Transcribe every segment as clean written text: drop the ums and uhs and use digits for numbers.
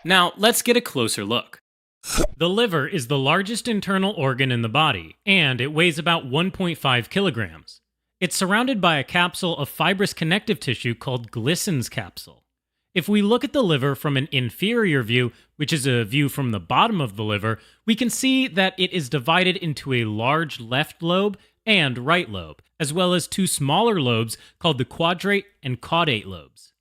Now, let's get a closer look. The liver is the largest internal organ in the body, and it weighs about 1.5 kilograms. It's surrounded by a capsule of fibrous connective tissue called Glisson's capsule. If we look at the liver from an inferior view, which is a view from the bottom of the liver, we can see that it is divided into a large left lobe and right lobe, as well as two smaller lobes called the quadrate and caudate lobes.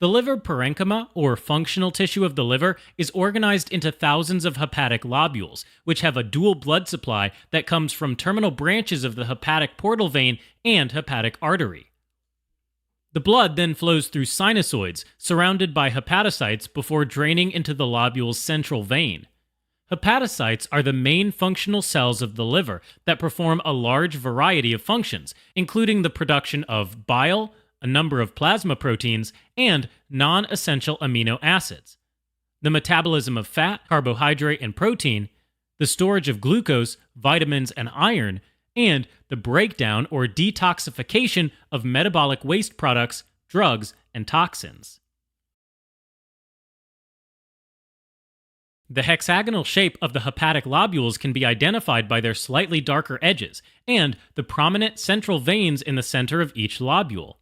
The liver parenchyma, or functional tissue of the liver, is organized into thousands of hepatic lobules, which have a dual blood supply that comes from terminal branches of the hepatic portal vein and hepatic artery. The blood then flows through sinusoids, surrounded by hepatocytes, before draining into the lobule's central vein. Hepatocytes are the main functional cells of the liver that perform a large variety of functions, including the production of bile, a number of plasma proteins, and non-essential amino acids, the metabolism of fat, carbohydrate, and protein, the storage of glucose, vitamins, and iron, and the breakdown or detoxification of metabolic waste products, drugs, and toxins. The hexagonal shape of the hepatic lobules can be identified by their slightly darker edges and the prominent central veins in the center of each lobule.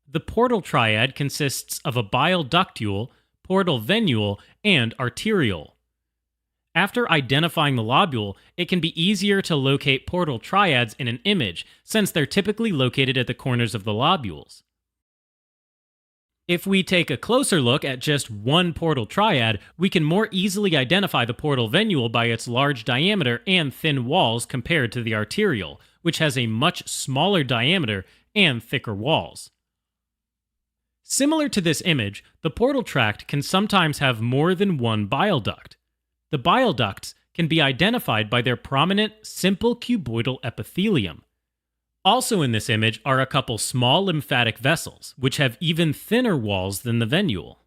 The portal triad consists of a bile ductule, portal venule, and arteriole. After identifying the lobule, it can be easier to locate portal triads in an image, since they're typically located at the corners of the lobules. If we take a closer look at just one portal triad, we can more easily identify the portal venule by its large diameter and thin walls compared to the arteriole, which has a much smaller diameter and thicker walls. Similar to this image, the portal tract can sometimes have more than one bile duct. The bile ducts can be identified by their prominent, simple cuboidal epithelium. Also in this image are a couple small lymphatic vessels, which have even thinner walls than the venule.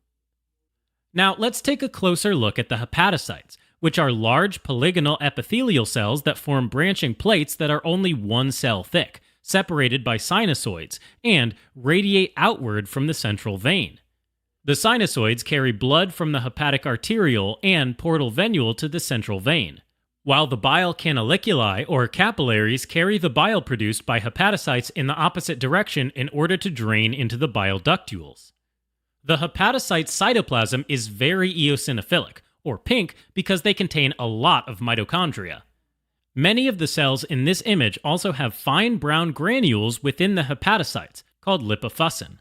Now let's take a closer look at the hepatocytes, which are large polygonal epithelial cells that form branching plates that are only one cell thick, separated by sinusoids, and radiate outward from the central vein. The sinusoids carry blood from the hepatic arteriole and portal venule to the central vein, while the bile canaliculi or capillaries carry the bile produced by hepatocytes in the opposite direction in order to drain into the bile ductules. The hepatocyte cytoplasm is very eosinophilic, or pink, because they contain a lot of mitochondria. Many of the cells in this image also have fine brown granules within the hepatocytes, called lipofuscin.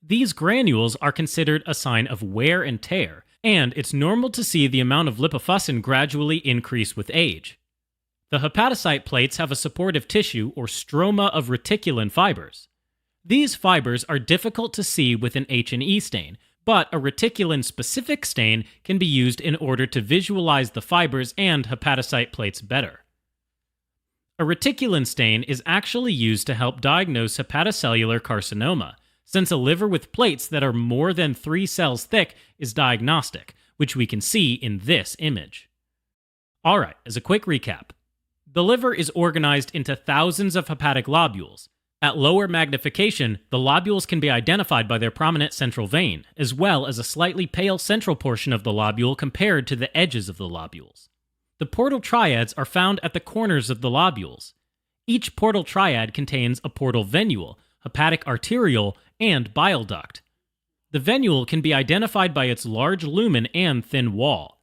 These granules are considered a sign of wear and tear, and it's normal to see the amount of lipofuscin gradually increase with age. The hepatocyte plates have a supportive tissue or stroma of reticulin fibers. These fibers are difficult to see with an H&E stain, but a reticulin-specific stain can be used in order to visualize the fibers and hepatocyte plates better. A reticulin stain is actually used to help diagnose hepatocellular carcinoma, since a liver with plates that are more than 3 cells thick is diagnostic, which we can see in this image. Alright, as a quick recap. The liver is organized into thousands of hepatic lobules. At lower magnification, the lobules can be identified by their prominent central vein, as well as a slightly pale central portion of the lobule compared to the edges of the lobules. The portal triads are found at the corners of the lobules. Each portal triad contains a portal venule, hepatic arteriole, and bile duct. The venule can be identified by its large lumen and thin wall.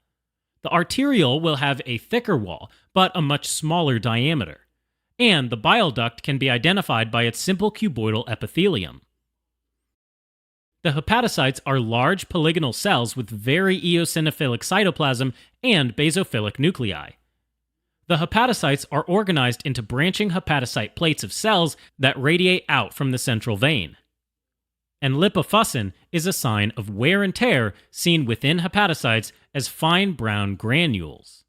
The arteriole will have a thicker wall, but a much smaller diameter. And the bile duct can be identified by its simple cuboidal epithelium. The hepatocytes are large polygonal cells with very eosinophilic cytoplasm and basophilic nuclei. The hepatocytes are organized into branching hepatocyte plates of cells that radiate out from the central vein. And lipofuscin is a sign of wear and tear seen within hepatocytes as fine brown granules.